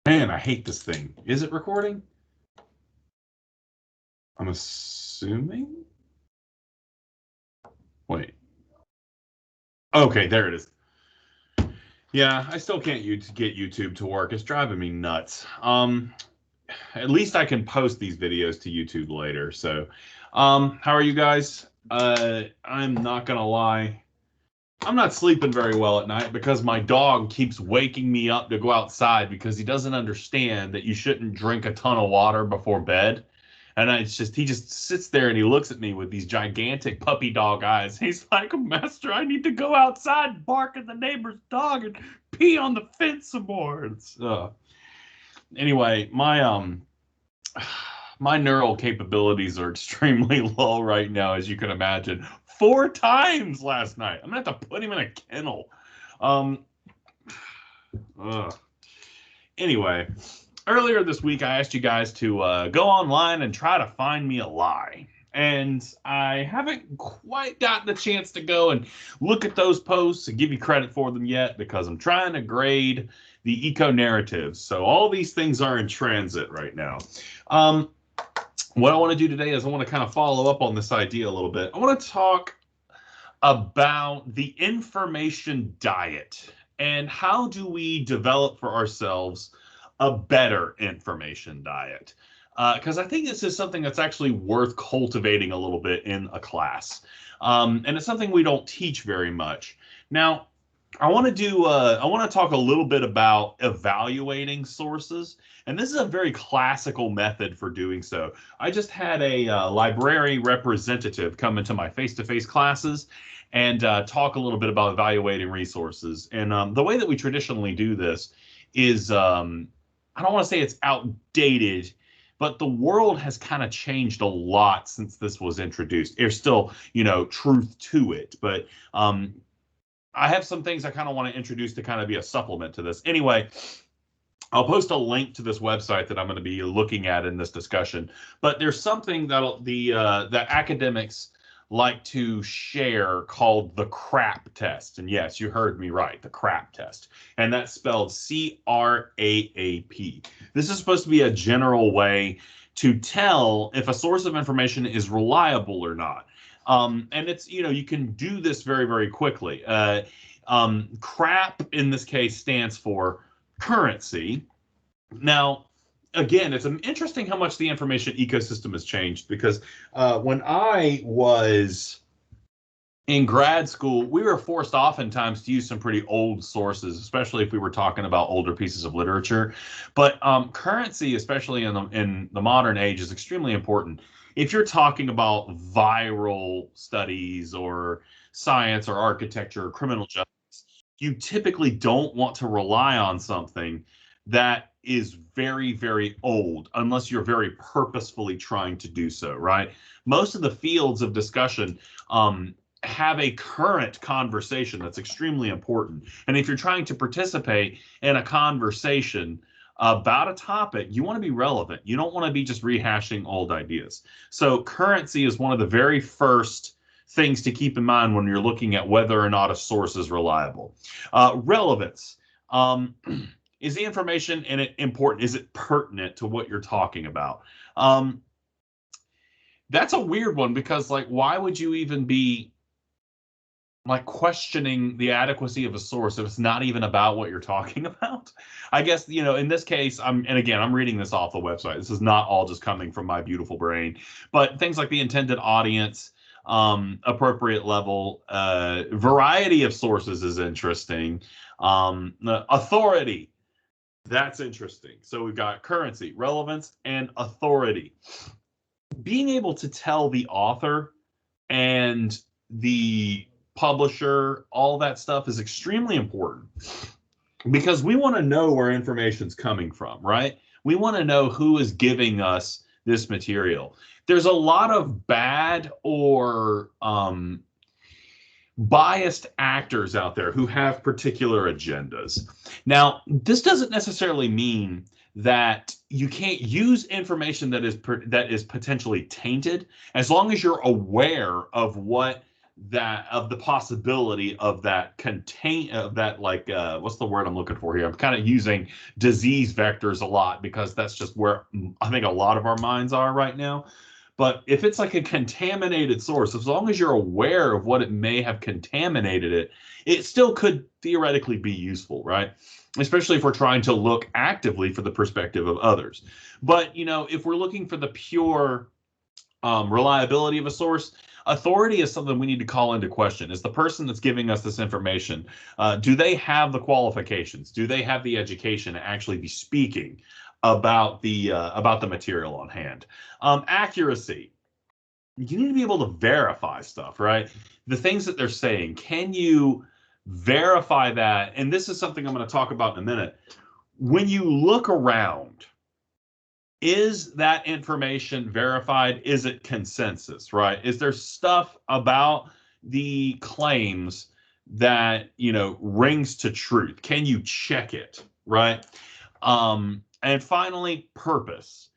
Man, I hate this thing. Is it recording? I'm assuming. Wait. Okay, there it is. Yeah, I still can't get YouTube to work. It's driving me nuts. At least I can post these videos to YouTube later. So, how are you guys? I'm not gonna lie. I'm not sleeping very well at night because my dog keeps waking me up to go outside because he doesn't understand that you shouldn't drink a ton of water before bed. And it's just he just sits there and he looks at me with these gigantic puppy dog eyes. He's like, Master, I need to go outside and bark at the neighbor's dog and pee on the fence some more. Anyway, my neural capabilities are extremely low right now, as you can imagine. 4 times last night. I'm gonna have to put him in a kennel. Um, Anyway, earlier this week, I asked you guys to go online and try to find me a lie. And I haven't quite gotten the chance to go and look at those posts and give you credit for them yet because I'm trying to grade the eco narratives. So all these things are in transit right now. What I want to do today is I want to kind of follow up on this idea a little bit. I want to talk about the information diet and how do we develop for ourselves a better information diet. Because I think this is something that's actually worth cultivating a little bit in a class. And it's something we don't teach very much. Now, I want to talk a little bit about evaluating sources, and this is a very classical method for doing so. I just had a library representative come into my face-to-face classes and talk a little bit about evaluating resources. And the way that we traditionally do this is, I don't want to say it's outdated, but the world has kind of changed a lot since this was introduced. There's still, truth to it, but I have some things I kind of want to introduce to kind of be a supplement to this. Anyway, I'll post a link to this website that I'm going to be looking at in this discussion. But there's something that the academics like to share called the CRAP test. And yes, you heard me right, the CRAP test. And that's spelled CRAAP. This is supposed to be a general way to tell if a source of information is reliable or not. And it's, you can do this very, very quickly. CRAP in this case stands for currency. Now, again, it's interesting how much the information ecosystem has changed because when I was in grad school, we were forced oftentimes to use some pretty old sources, especially if we were talking about older pieces of literature. But currency, especially in the modern age, is extremely important. If you're talking about viral studies or science or architecture or criminal justice, you typically don't want to rely on something that is very, very old unless you're very purposefully trying to do so, right? Most of the fields of discussion have a current conversation that's extremely important. And if you're trying to participate in a conversation about a topic, you want to be relevant. You don't want to be just rehashing old ideas. So currency is one of the very first things to keep in mind when you're looking at whether or not a source is reliable. Relevance. Is the information in it important? Is it pertinent to what you're talking about? That's a weird one because, like, why would you even be like questioning the adequacy of a source if it's not even about what you're talking about? I guess, in this case, I'm reading this off the website. This is not all just coming from my beautiful brain, but things like the intended audience, appropriate level, variety of sources is interesting. Authority, that's interesting. So we've got currency, relevance, and authority. Being able to tell the author and the publisher, all that stuff is extremely important because we want to know where information's coming from, right? We want to know who is giving us this material. There's a lot of bad or biased actors out there who have particular agendas. Now, this doesn't necessarily mean that you can't use information that is potentially tainted as long as you're aware of what of the possibility of that like what's the word I'm looking for here? I'm kind of using disease vectors a lot because that's just where I think a lot of our minds are right now. But if it's like a contaminated source, as long as you're aware of what it may have contaminated it, it still could theoretically be useful, right? Especially if we're trying to look actively for the perspective of others. But, if we're looking for the pure reliability of a source, authority is something we need to call into question. Is the person that's giving us this information, do they have the qualifications? Do they have the education to actually be speaking about the material on hand? Accuracy. You need to be able to verify stuff, right? The things that they're saying. Can you verify that? And this is something I'm going to talk about in a minute. When you look around, is that information verified? Is it consensus, right? Is there stuff about the claims that, rings to truth? Can you check it, right? And finally, purpose.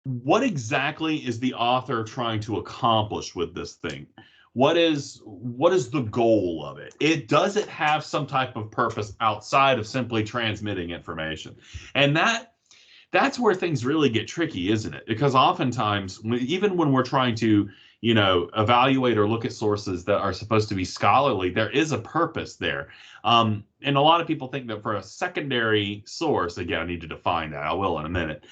What exactly is the author trying to accomplish with this thing? What is the goal of it? Does it have some type of purpose outside of simply transmitting information? And that's where things really get tricky, isn't it? Because oftentimes, even when we're trying to, evaluate or look at sources that are supposed to be scholarly, there is a purpose there. And a lot of people think that for a secondary source, again, I need to define that. I will in a minute.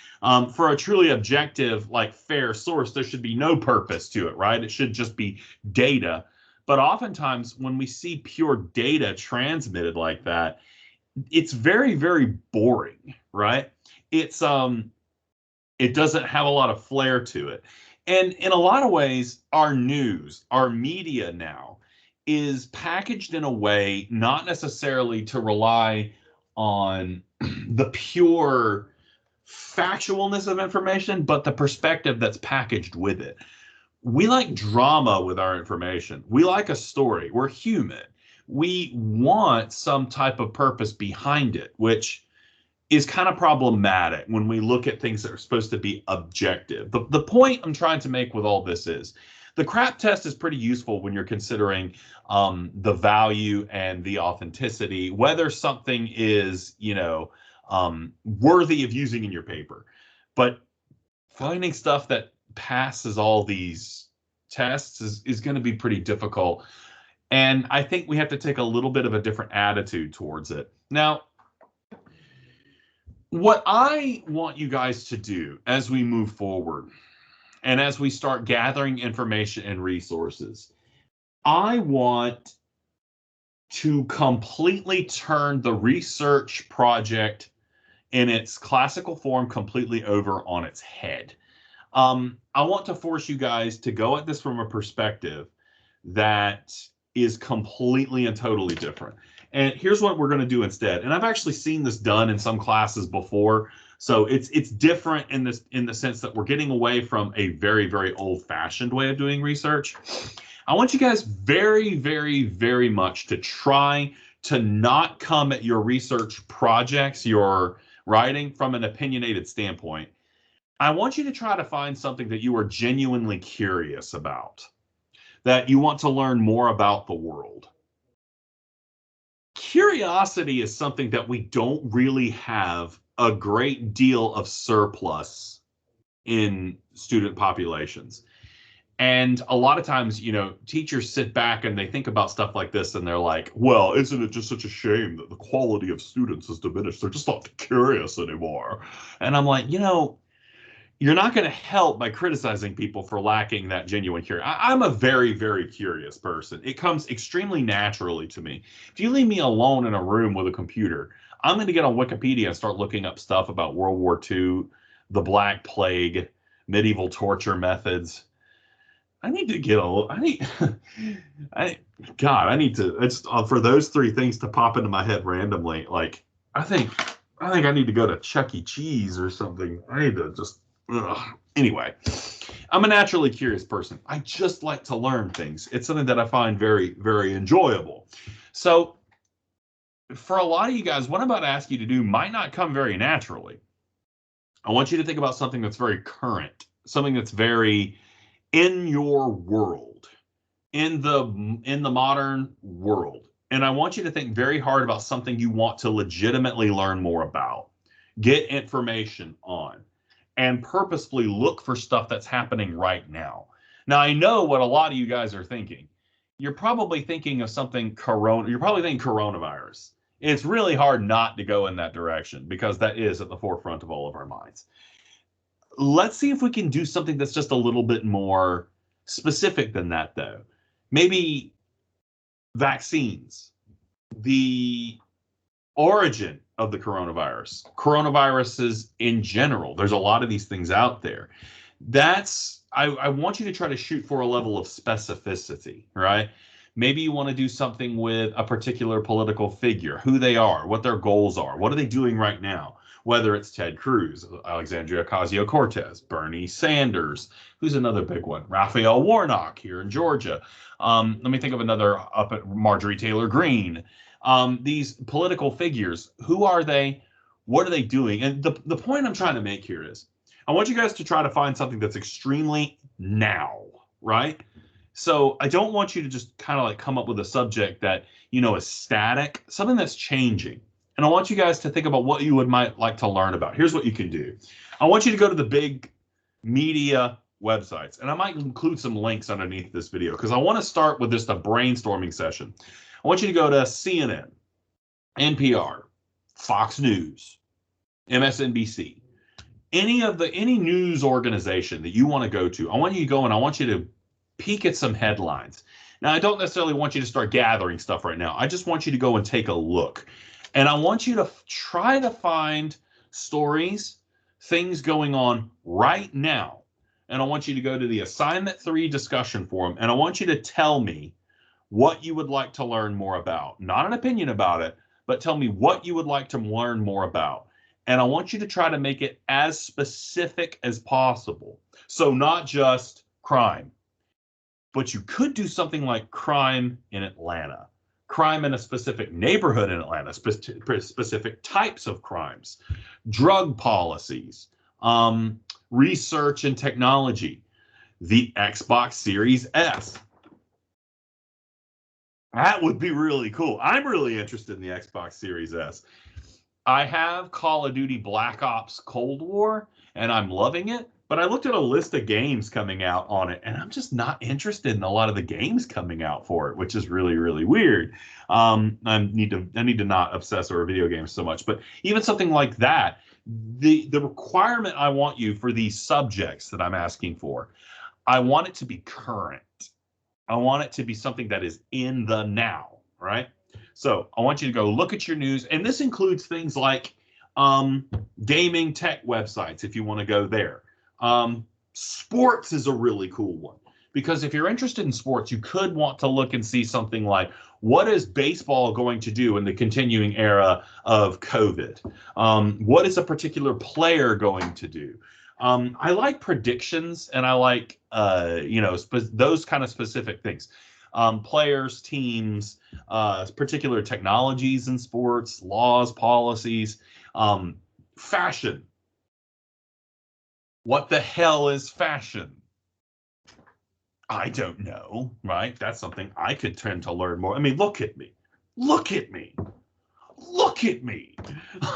For a truly objective, like fair source, there should be no purpose to it, right? It should just be data. But oftentimes, when we see pure data transmitted like that, it's very, very boring, right? It doesn't have a lot of flair to it. And in a lot of ways, our news, our media now is packaged in a way not necessarily to rely on the pure factualness of information, but the perspective that's packaged with it. We like drama with our information. We like a story. We're human. We want some type of purpose behind it, which is kind of problematic when we look at things that are supposed to be objective. The point I'm trying to make with all this is the CRAP test is pretty useful when you're considering the value and the authenticity, whether something is, worthy of using in your paper. But finding stuff that passes all these tests is going to be pretty difficult. And I think we have to take a little bit of a different attitude towards it. Now, what I want you guys to do as we move forward and as we start gathering information and resources, I want to completely turn the research project in its classical form completely over on its head. I want to force you guys to go at this from a perspective that is completely and totally different. And here's what we're going to do instead. And I've actually seen this done in some classes before. So it's different in the sense that we're getting away from a very, very old-fashioned way of doing research. I want you guys very, very, very much to try to not come at your research projects, your writing, from an opinionated standpoint. I want you to try to find something that you are genuinely curious about, that you want to learn more about the world. Curiosity is something that we don't really have a great deal of surplus in student populations. And a lot of times, teachers sit back and they think about stuff like this and they're like, well, isn't it just such a shame that the quality of students has diminished? They're just not curious anymore. And I'm like, you're not going to help by criticizing people for lacking that genuine curiosity. I'm a very, very curious person. It comes extremely naturally to me. If you leave me alone in a room with a computer, I'm going to get on Wikipedia and start looking up stuff about World War II, the Black Plague, medieval torture methods. I need to get I need to, it's for those three things to pop into my head randomly. Like, I think I need to go to Chuck E. Cheese or something. I need to just, Anyway, I'm a naturally curious person. I just like to learn things. It's something that I find very, very enjoyable. So for a lot of you guys, what I'm about to ask you to do might not come very naturally. I want you to think about something that's very current, something that's very in your world. in the modern world, and I want you to think very hard about something you want to legitimately learn more about, get information on, and purposefully look for stuff that's happening right now. Now, I know what a lot of you guys are thinking. You're probably thinking of something corona. You're probably thinking coronavirus. It's really hard not to go in that direction because that is at the forefront of all of our minds. Let's see if we can do something that's just a little bit more specific than that, though. Maybe vaccines, the origin of the coronavirus, coronaviruses in general. There's a lot of these things out there. I want you to try to shoot for a level of specificity, right? Maybe you want to do something with a particular political figure, who they are, what their goals are, what are they doing right now? Whether it's Ted Cruz, Alexandria Ocasio-Cortez, Bernie Sanders, who's another big one, Raphael Warnock here in Georgia. Let me think of another up at Marjorie Taylor Greene. These political figures, who are they? What are they doing? And the point I'm trying to make here is I want you guys to try to find something that's extremely now, right? So I don't want you to just kind of like come up with a subject that, is static, something that's changing. And I want you guys to think about what you might like to learn about. Here's what you can do. I want you to go to the big media websites, and I might include some links underneath this video because I want to start with just a brainstorming session. I want you to go to CNN, NPR, Fox News, MSNBC, any news organization that you want to go to. I want you to go and I want you to peek at some headlines. Now, I don't necessarily want you to start gathering stuff right now. I just want you to go and take a look. And I want you to try to find stories, things going on right now. And I want you to go to the Assignment 3 discussion forum. And I want you to tell me what you would like to learn more about. Not an opinion about it, but tell me what you would like to learn more about. And I want you to try to make it as specific as possible. So not just crime, but you could do something like crime in Atlanta, crime in a specific neighborhood in Atlanta, specific types of crimes, drug policies, research and technology, the Xbox Series S. That would be really cool. I'm really interested in the Xbox Series S. I have Call of Duty Black Ops Cold War, and I'm loving it. But I looked at a list of games coming out on it, and I'm just not interested in a lot of the games coming out for it, which is really, really weird. I need to not obsess over video games so much. But even something like that, the requirement I want you for these subjects that I'm asking for, I want it to be current. I want it to be something that is in the now, right? So I want you to go look at your news, and this includes things like gaming tech websites, if you want to go there. Sports is a really cool one, because if you're interested in sports, you could want to look and see something like, what is baseball going to do in the continuing era of COVID? What is a particular player going to do? I like predictions, and I like, those kind of specific things. Players, teams, particular technologies in sports, laws, policies, fashion. What the hell is fashion? I don't know, right? That's something I could tend to learn more. I mean, look at me. Look at me. Look at me.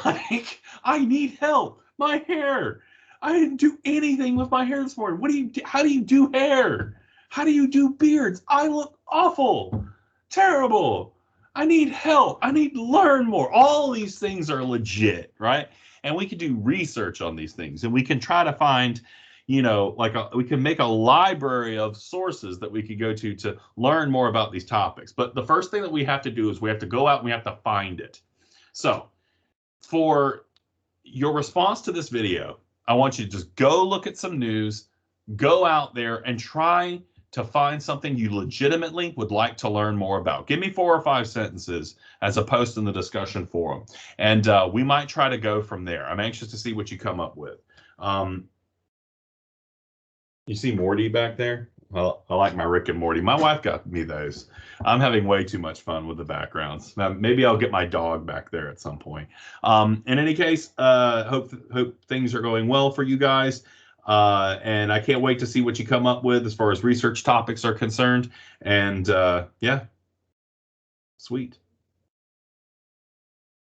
Like, I need help. My hair. I didn't do anything with my hair this morning. How do you do hair? How do you do beards? I look awful. Terrible. I need help. I need to learn more. All these things are legit, right? And we can do research on these things, and we can try to find, we can make a library of sources that we could go to learn more about these topics. But the first thing that we have to do is we have to go out and we have to find it. So for your response to this video, I want you to just go look at some news, go out there and try to find something you legitimately would like to learn more about. Give me 4 or 5 sentences as a post in the discussion forum, and we might try to go from there. I'm anxious to see what you come up with. You see Morty back there? Well, I like my Rick and Morty. My wife got me those. I'm having way too much fun with the backgrounds. Now, maybe I'll get my dog back there at some point. In any case, hope things are going well for you guys. And I can't wait to see what you come up with as far as research topics are concerned. And yeah, sweet.